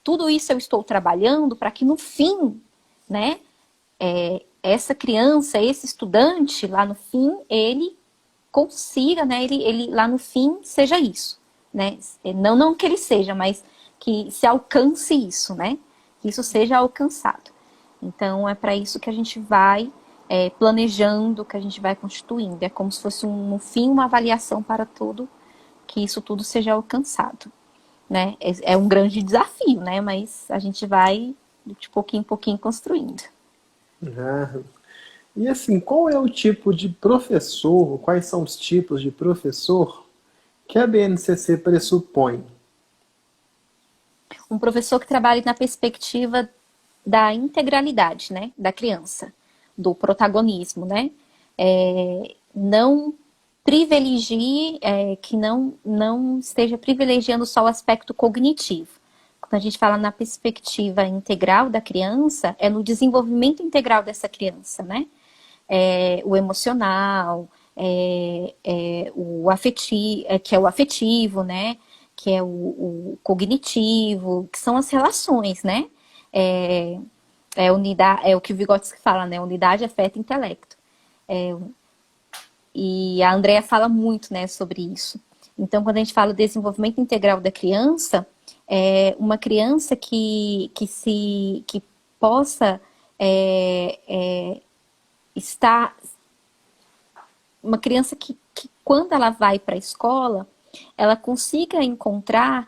Tudo isso eu estou trabalhando para que no fim, né, essa criança, esse estudante, lá no fim, ele consiga, né, ele lá no fim seja isso, né? Não que ele seja, mas que se alcance isso, né? Que isso seja alcançado. Então, é para isso que a gente vai planejando, que a gente vai constituindo. É como se fosse, no fim, uma avaliação para tudo, que isso tudo seja alcançado, né? É um grande desafio, né? Mas a gente vai, de pouquinho em pouquinho, construindo. Ah, e assim, qual é o tipo de professor, quais são os tipos de professor que a BNCC pressupõe? Um professor que trabalhe na perspectiva da integralidade, né, da criança, do protagonismo, né, não privilegie, que não esteja privilegiando só o aspecto cognitivo. Quando a gente fala na perspectiva integral da criança, é no desenvolvimento integral dessa criança, né, o emocional, o afetivo, que é o afetivo, né, que é o cognitivo, que são as relações, né, unidade, é o que o Vygotsky fala, né? Unidade, afeto e intelecto. E a Andrea fala muito, né, sobre isso. Então, quando a gente fala do desenvolvimento integral da criança, uma criança que possa estar... Uma criança que quando ela vai para a escola, ela consiga encontrar...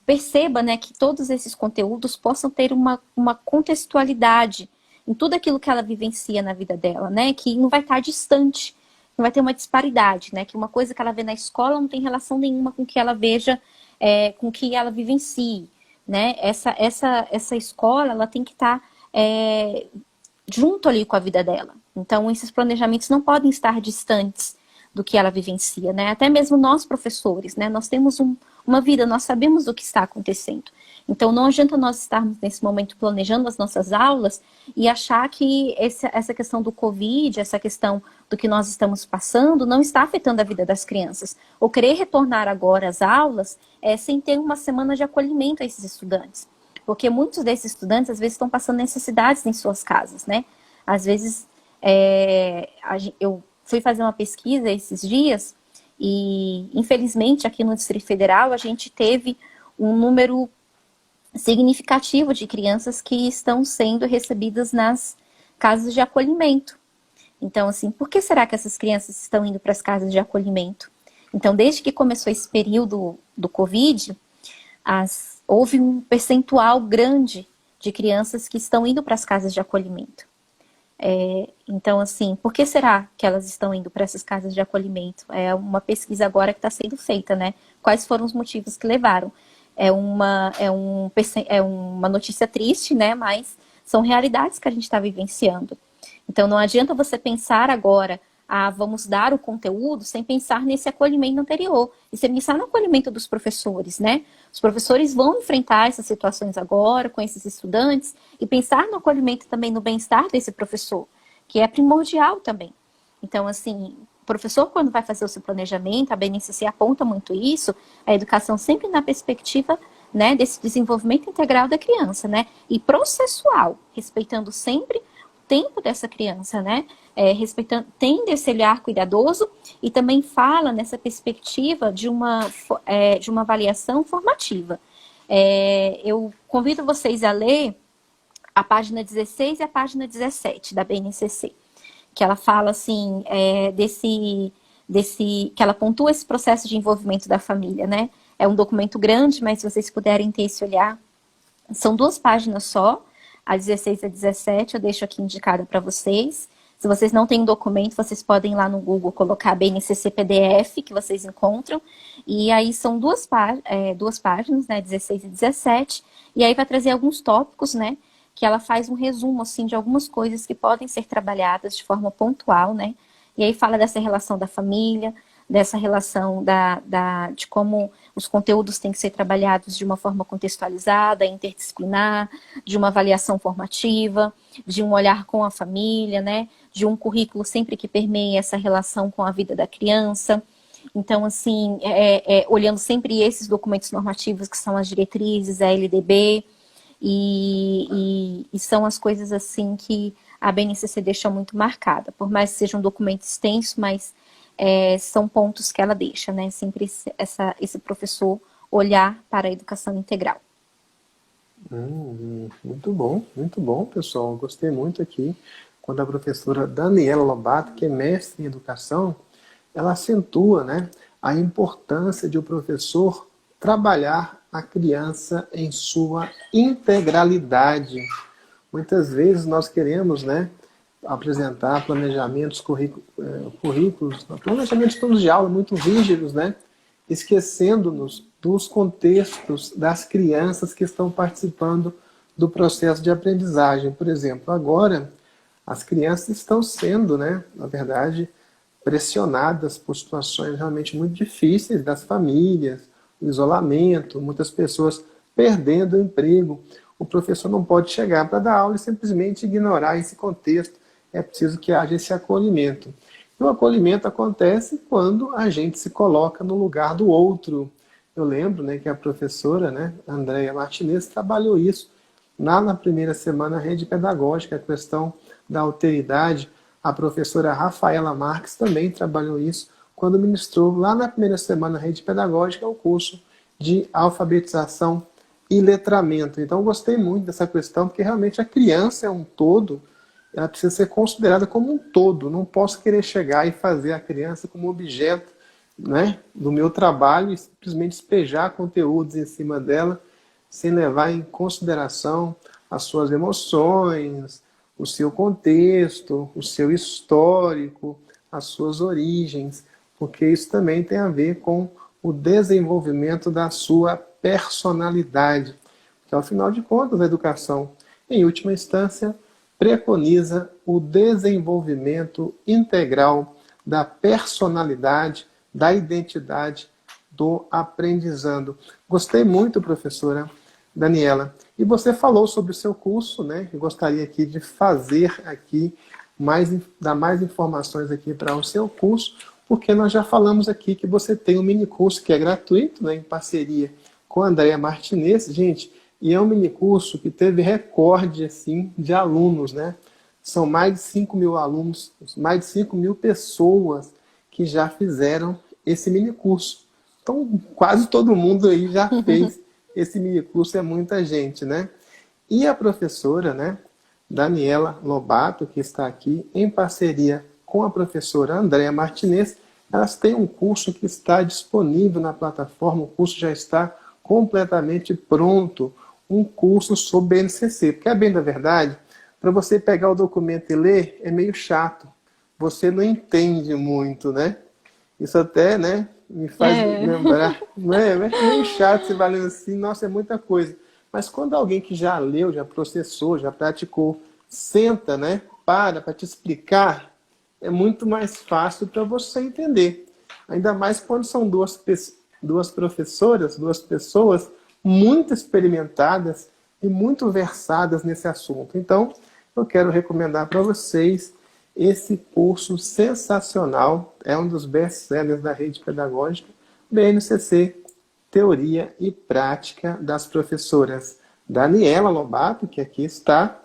perceba, né, que todos esses conteúdos possam ter uma contextualidade em tudo aquilo que ela vivencia na vida dela, né, que não vai estar distante, não vai ter uma disparidade, né, que uma coisa que ela vê na escola não tem relação nenhuma com o que ela veja, com o que ela vivencie, né, essa escola, ela tem que estar junto ali com a vida dela. Então, esses planejamentos não podem estar distantes, do que ela vivencia, né? Até mesmo nós, professores, né? Nós temos uma vida, nós sabemos o que está acontecendo. Então, não adianta nós estarmos nesse momento planejando as nossas aulas e achar que essa questão do Covid, essa questão do que nós estamos passando, não está afetando a vida das crianças. Ou querer retornar agora às aulas sem ter uma semana de acolhimento a esses estudantes. Porque muitos desses estudantes, às vezes, estão passando necessidades em suas casas, né? Às vezes, eu fui fazer uma pesquisa esses dias e, infelizmente, aqui no Distrito Federal, a gente teve um número significativo de crianças que estão sendo recebidas nas casas de acolhimento. Então, assim, por que será que essas crianças estão indo para as casas de acolhimento? Então, desde que começou esse período do Covid, houve um percentual grande de crianças que estão indo para as casas de acolhimento. Então, assim, por que será que elas estão indo para essas casas de acolhimento? É uma pesquisa agora que está sendo feita, né? Quais foram os motivos que levaram? É uma notícia triste, né? Mas são realidades que a gente está vivenciando. Então, não adianta você pensar agora, vamos dar o conteúdo, sem pensar nesse acolhimento anterior. E sem pensar no acolhimento dos professores, né? Os professores vão enfrentar essas situações agora, com esses estudantes, e pensar no acolhimento também, no bem-estar desse professor, que é primordial também. Então, assim, o professor, quando vai fazer o seu planejamento, a BNCC aponta muito isso, a educação sempre na perspectiva, né, desse desenvolvimento integral da criança, né, e processual, respeitando sempre o tempo dessa criança, né, tendo esse olhar cuidadoso, e também fala nessa perspectiva de uma avaliação formativa. Eu convido vocês a ler a página 16 e a página 17 da BNCC, que ela fala assim, que ela pontua esse processo de envolvimento da família, né? É um documento grande, mas se vocês puderem ter esse olhar, são 2 páginas só, a 16 e a 17, eu deixo aqui indicada para vocês. Se vocês não têm um documento, vocês podem ir lá no Google colocar BNCC PDF, que vocês encontram, e aí são 2 páginas, né, 16 e 17, e aí vai trazer alguns tópicos, né, que ela faz um resumo, assim, de algumas coisas que podem ser trabalhadas de forma pontual, né? E aí fala dessa relação da família, dessa relação de como os conteúdos têm que ser trabalhados de uma forma contextualizada, interdisciplinar, de uma avaliação formativa, de um olhar com a família, né? De um currículo sempre que permeie essa relação com a vida da criança. Então, assim, olhando sempre esses documentos normativos que são as diretrizes, a LDB, e são as coisas assim que a BNCC deixa muito marcada, por mais que seja um documento extenso, mas são pontos que ela deixa, né? Sempre esse professor olhar para a educação integral. Muito bom, pessoal. Gostei muito aqui quando a professora Daniela Lobato, que é mestre em educação, ela acentua, né, a importância de o professor trabalhar a criança em sua integralidade. Muitas vezes nós queremos, né, apresentar planejamentos, currículos, planejamentos todos de aula muito rígidos, né, esquecendo-nos dos contextos das crianças que estão participando do processo de aprendizagem. Por exemplo, agora as crianças estão sendo, né, na verdade, pressionadas por situações realmente muito difíceis das famílias, o isolamento, muitas pessoas perdendo o emprego. O professor não pode chegar para dar aula e simplesmente ignorar esse contexto. É preciso que haja esse acolhimento. E o acolhimento acontece quando a gente se coloca no lugar do outro. Eu lembro, né, que a professora, né, Andréia Martinez, trabalhou isso lá na primeira semana Rede Pedagógica, a questão da alteridade. A professora Rafaela Marques também trabalhou isso quando ministrou lá na primeira semana Rede Pedagógica o curso de alfabetização e letramento. Então, eu gostei muito dessa questão, porque realmente a criança é um todo, ela precisa ser considerada como um todo. Não posso querer chegar e fazer a criança como objeto, né, do meu trabalho e simplesmente despejar conteúdos em cima dela, sem levar em consideração as suas emoções, o seu contexto, o seu histórico, as suas origens, porque isso também tem a ver com o desenvolvimento da sua personalidade. Porque, ao final de contas, a educação, em última instância, preconiza o desenvolvimento integral da personalidade, da identidade do aprendizando. Gostei muito, professora Daniela. E você falou sobre o seu curso, né? Eu gostaria aqui de fazer aqui dar mais informações aqui para o seu curso, porque nós já falamos aqui que você tem um mini curso que é gratuito, né, em parceria com a Andréa Martinez, gente, e é um mini curso que teve recorde assim de alunos, né? São mais de 5 mil alunos, mais de 5 mil pessoas que já fizeram esse mini curso. Então, quase todo mundo aí já fez esse mini curso, é muita gente, né? E a professora, né, Daniela Lobato, que está aqui em parceria com a professora Andréa Martinez, elas têm um curso que está disponível na plataforma, o curso já está completamente pronto, um curso sobre BNCC. Porque, a bem da verdade, para você pegar o documento e ler, é meio chato. Você não entende muito, né? Isso até, né, me faz lembrar, não é? É meio chato você vai lendo assim, nossa, é muita coisa. Mas quando alguém que já leu, já processou, já praticou, senta, né, para te explicar, é muito mais fácil para você entender. Ainda mais quando são duas professoras, duas pessoas muito experimentadas e muito versadas nesse assunto. Então, eu quero recomendar para vocês esse curso sensacional, é um dos best-sellers da rede pedagógica, BNCC, Teoria e Prática, das professoras Daniela Lobato, que aqui está,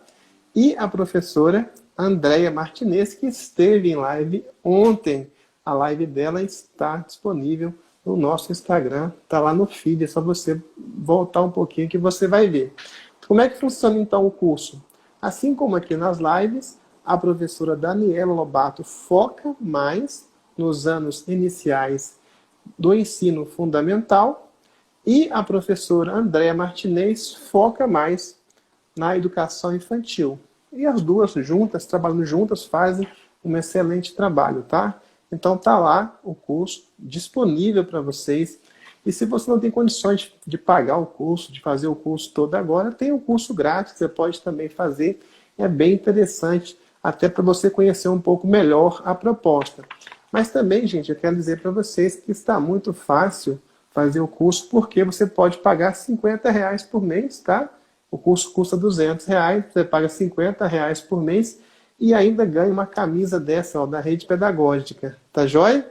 e a professora Andréa Martinez, que esteve em live ontem. A live dela está disponível no nosso Instagram, está lá no feed, é só você voltar um pouquinho que você vai ver. Como é que funciona então o curso? Assim como aqui nas lives, a professora Daniela Lobato foca mais nos anos iniciais do ensino fundamental e a professora Andréa Martinez foca mais na educação infantil. E as duas juntas, trabalhando juntas, fazem um excelente trabalho, tá? Então tá lá o curso disponível para vocês. E se você não tem condições de pagar o curso, de fazer o curso todo agora, tem um curso grátis que você pode também fazer. É bem interessante, até para você conhecer um pouco melhor a proposta. Mas também, gente, eu quero dizer para vocês que está muito fácil fazer o curso, porque você pode pagar R$ 50 por mês, tá? O curso custa R$ 200, você paga R$ 50 por mês e ainda ganha uma camisa dessa, ó, da rede pedagógica. Tá joia?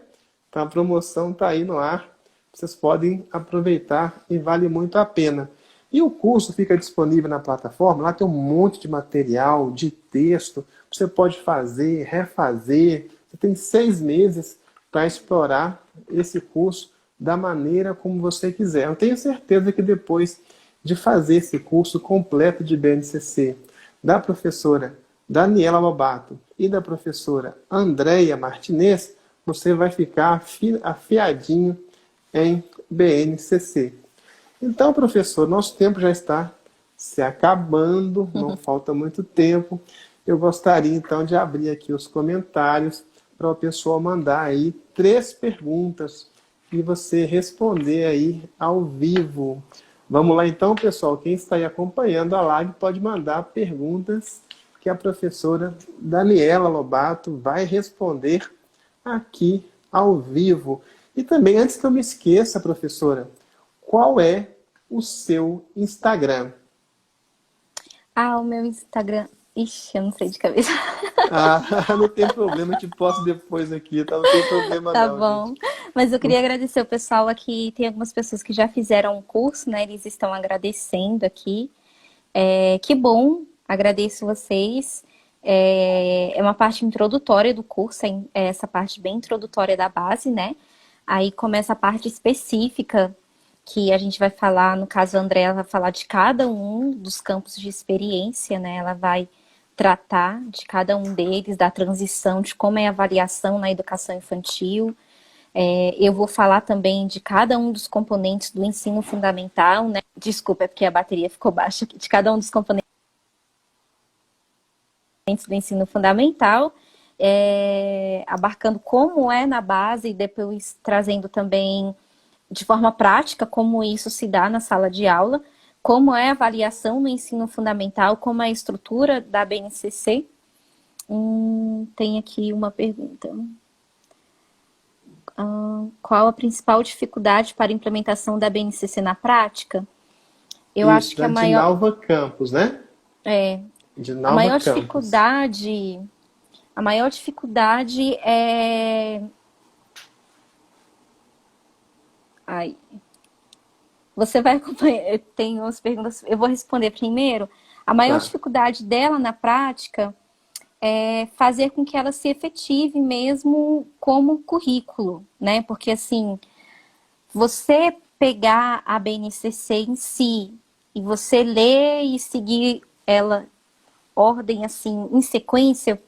Então a promoção tá aí no ar. Vocês podem aproveitar e vale muito a pena. E o curso fica disponível na plataforma, lá tem um monte de material, de texto, você pode fazer, refazer. Você tem 6 meses para explorar esse curso da maneira como você quiser. Eu tenho certeza que depois de fazer esse curso completo de BNCC da professora Daniela Lobato e da professora Andréa Martinez, você vai ficar afiadinho em BNCC. Então, professor, nosso tempo já está se acabando, não falta muito tempo. Eu gostaria, então, de abrir aqui os comentários para o pessoal mandar aí 3 perguntas e você responder aí ao vivo. Vamos lá, então, pessoal. Quem está aí acompanhando a live pode mandar perguntas que a professora Daniela Lobato vai responder aqui ao vivo. E também, antes que eu me esqueça, professora, qual é o seu Instagram? O meu Instagram... Ixi, eu não sei de cabeça. Não tem problema, eu te posto depois aqui, tá? Não tem problema Tá não, bom. gente. Mas eu queria agradecer o pessoal aqui. Tem algumas pessoas que já fizeram um curso, né? Eles estão agradecendo aqui. Que bom, agradeço vocês. É uma parte introdutória do curso, é essa parte bem introdutória da base, né? Aí começa a parte específica, que a gente vai falar, no caso a Andréa vai falar de cada um dos campos de experiência, né? Ela vai tratar de cada um deles, da transição, de como é a avaliação na educação infantil. Eu vou falar também de cada um dos componentes do ensino fundamental, né? Desculpa, é porque a bateria ficou baixa aqui. De cada um dos componentes do ensino fundamental, abarcando como é na base e depois trazendo também de forma prática como isso se dá na sala de aula, como é a avaliação no ensino fundamental, como é a estrutura da BNCC. Tem aqui uma pergunta. Qual a principal dificuldade para a implementação da BNCC na prática? Eu acho Isso, que da Dinalva Campos, né? a Dinalva maior Campos. dificuldade, a maior dificuldade é... Ai, você vai acompanhar, eu tenho umas perguntas, eu vou responder primeiro. A maior Tá. dificuldade dela na prática é fazer com que ela se efetive mesmo como currículo, né? Porque assim, você pegar a BNCC em si e você ler e seguir ela ordem assim em sequência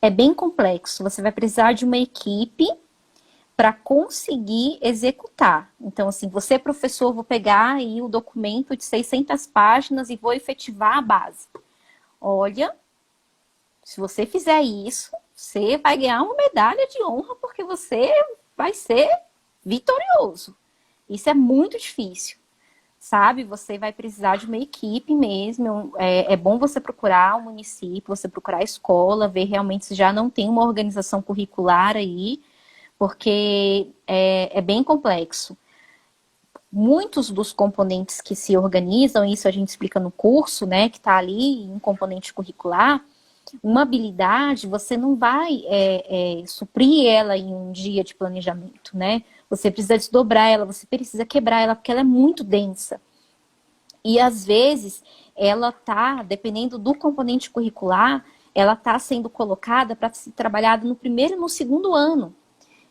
é bem complexo. Você vai precisar de uma equipe para conseguir executar. Então, assim, você, professor, vou pegar aí o documento de 600 páginas e vou efetivar a base. Olha, se você fizer isso, você vai ganhar uma medalha de honra porque você vai ser vitorioso. Isso é muito difícil, sabe? Você vai precisar de uma equipe mesmo. É bom você procurar o município, você procurar a escola, ver realmente se já não tem uma organização curricular aí, porque é bem complexo. Muitos dos componentes que se organizam, isso a gente explica no curso, né, que está ali em componente curricular, uma habilidade, você não vai suprir ela em um dia de planejamento, né? Você precisa desdobrar ela, você precisa quebrar ela, porque ela é muito densa. E às vezes ela tá, dependendo do componente curricular, ela tá sendo colocada para ser trabalhada no primeiro e no segundo ano.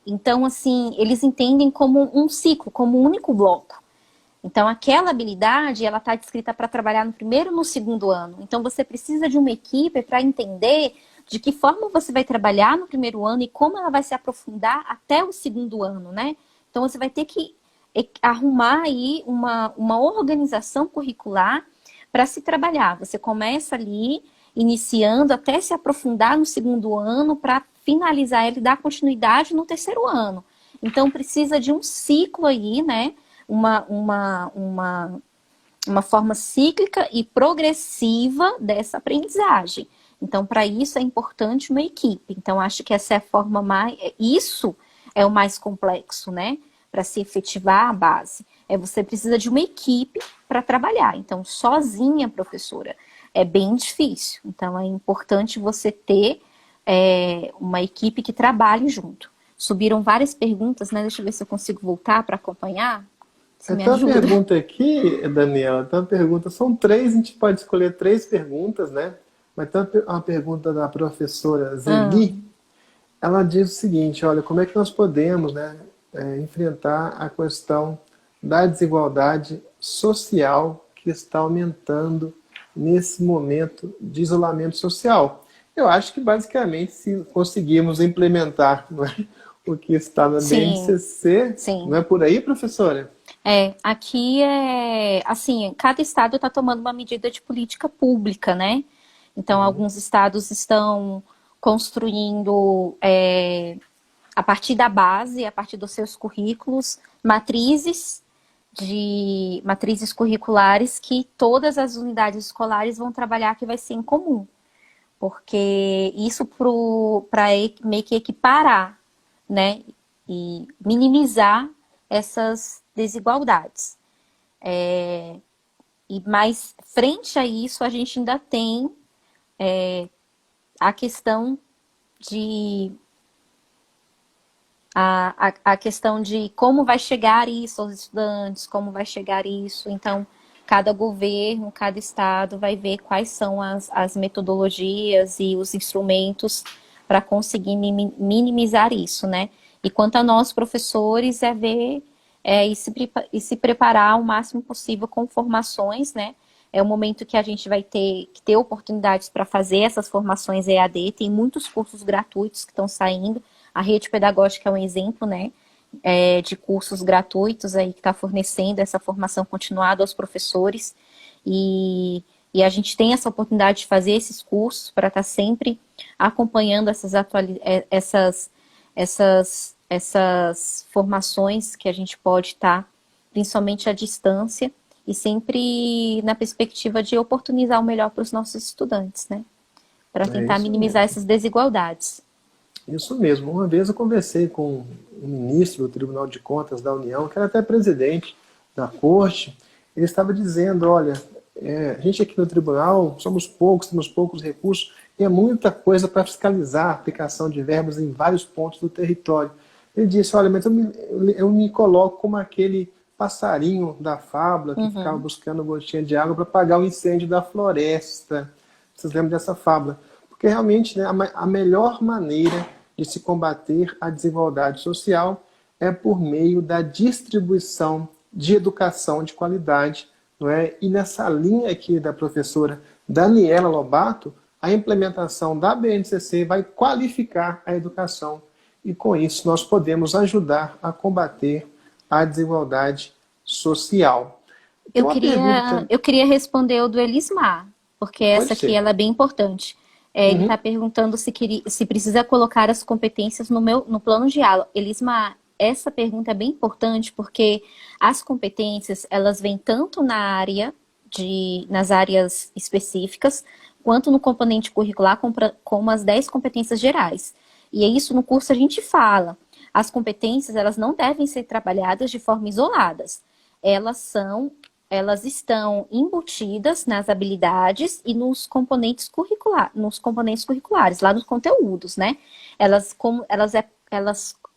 Então, assim, eles entendem como um ciclo, como um único bloco. Então, aquela habilidade, ela está descrita para trabalhar no primeiro e no segundo ano. Então, você precisa de uma equipe para entender de que forma você vai trabalhar no primeiro ano e como ela vai se aprofundar até o segundo ano, né? Então, você vai ter que arrumar aí uma organização curricular para se trabalhar. Você começa ali, iniciando, até se aprofundar no segundo ano, para finalizar ele e dar continuidade no terceiro ano. Então, precisa de um ciclo aí, né? Uma forma cíclica e progressiva dessa aprendizagem. Então, para isso é importante uma equipe. Então, acho que essa é a forma mais. Isso é o mais complexo, né? Para se efetivar a base. Você precisa de uma equipe para trabalhar. Então, sozinha, professora, é bem difícil. Então, é importante você ter uma equipe que trabalhe junto. Subiram várias perguntas, né? Deixa eu ver se eu consigo voltar para acompanhar. Você me Tem uma ajuda? pergunta aqui, Daniela, tem uma pergunta, são três, a gente pode escolher três perguntas, né? Mas tem uma pergunta da professora Ah, Zeli, ela diz o seguinte, olha, como é que nós podemos, né, enfrentar a questão da desigualdade social que está aumentando nesse momento de isolamento social? Eu acho que basicamente se conseguirmos implementar, não é, o que está na sim, BNCC, não sim. é por aí, professora? Aqui assim, cada estado está tomando uma medida de política pública, né? Então, Uhum. alguns estados estão construindo, a partir da base, a partir dos seus currículos, matrizes curriculares que todas as unidades escolares vão trabalhar que vai ser em comum. Porque isso para meio que equiparar, né? E minimizar essas desigualdades. Mas frente a isso, a gente ainda tem a questão de a questão de como vai chegar isso aos estudantes, como vai chegar isso. Então, cada governo, cada estado vai ver quais são as metodologias e os instrumentos para conseguir minimizar isso, né? E quanto a nós, professores, é ver e se preparar o máximo possível com formações, né? É o momento que a gente vai ter que ter oportunidades para fazer essas formações EAD. Tem muitos cursos gratuitos que estão saindo. A rede pedagógica é um exemplo, né, de cursos gratuitos aí que está fornecendo essa formação continuada aos professores e a gente tem essa oportunidade de fazer esses cursos para estar sempre acompanhando essas formações que a gente pode estar, principalmente à distância e sempre na perspectiva de oportunizar o melhor para os nossos estudantes, né, para É tentar isso minimizar mesmo. essas desigualdades. Isso mesmo. Uma vez eu conversei com um ministro do Tribunal de Contas da União, que era até presidente da Corte. Ele estava dizendo, olha, a gente aqui no tribunal somos poucos, temos poucos recursos, e é muita coisa para fiscalizar a aplicação de verbas em vários pontos do território. Ele disse, olha, mas eu me coloco como aquele passarinho da fábula que ficava buscando gotinha de água para apagar o incêndio da floresta. Vocês lembram dessa fábula? Porque realmente, né, a melhor maneira de se combater a desigualdade social é por meio da distribuição de educação de qualidade, não é? E nessa linha aqui da professora Daniela Lobato, a implementação da BNCC vai qualificar a educação e com isso nós podemos ajudar a combater a desigualdade social. Eu queria responder o do Elismar, porque essa aqui ela é bem importante. Ele está perguntando se precisa colocar as competências no plano de aula. Elismar, essa pergunta é bem importante porque as competências, elas vêm tanto nas áreas específicas, quanto no componente curricular, como as 10 competências gerais. E é isso no curso a gente fala. As competências, elas não devem ser trabalhadas de forma isoladas. Elas estão embutidas nas habilidades e nos componentes curriculares, lá nos conteúdos, né? Elas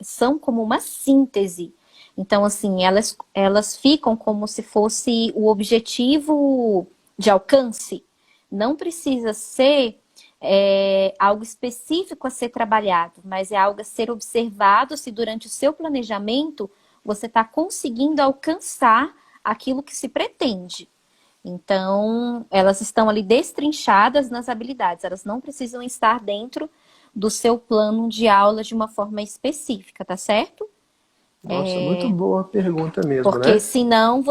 são como uma síntese. Então, assim, elas ficam como se fosse o objetivo de alcance. Não precisa ser algo específico a ser trabalhado, mas é algo a ser observado se durante o seu planejamento você está conseguindo alcançar aquilo que se pretende. Então, elas estão ali destrinchadas nas habilidades, elas não precisam estar dentro do seu plano de aula de uma forma específica, tá certo? Nossa, muito boa pergunta mesmo, porque né? senão o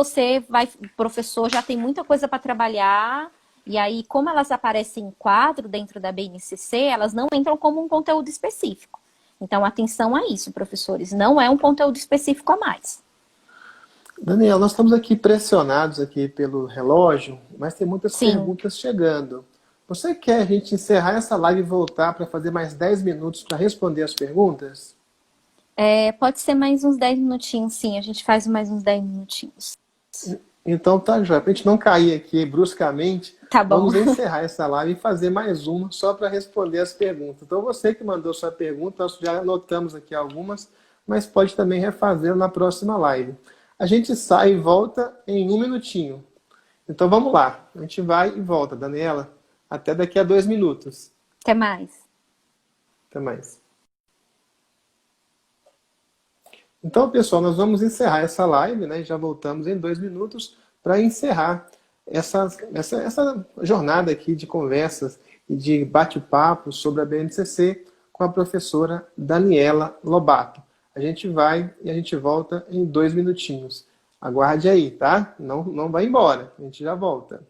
professor já tem muita coisa para trabalhar, e aí, como elas aparecem em quadro dentro da BNCC, elas não entram como um conteúdo específico. Então, atenção a isso, professores, não é um conteúdo específico a mais. Daniel, nós estamos aqui pressionados aqui pelo relógio, mas tem muitas perguntas chegando. Você quer a gente encerrar essa live e voltar para fazer mais 10 minutos para responder as perguntas? Pode ser mais uns 10 minutinhos, sim. A gente faz mais uns 10 minutinhos. Então tá, Joia. Para a gente não cair aqui bruscamente, tá bom. Vamos encerrar essa live e fazer mais uma só para responder as perguntas. Então você que mandou sua pergunta, nós já anotamos aqui algumas, mas pode também refazer na próxima live. A gente sai e volta em 1 minutinho. Então vamos lá. A gente vai e volta, Daniela. Até daqui a 2 minutos. Até mais. Até mais. Então, pessoal, nós vamos encerrar essa live, né? Já voltamos em 2 minutos para encerrar essa jornada aqui de conversas e de bate-papo sobre a BNCC com a professora Daniela Lobato. A gente vai e a gente volta em 2 minutinhos. Aguarde aí, tá? Não vai embora. A gente já volta.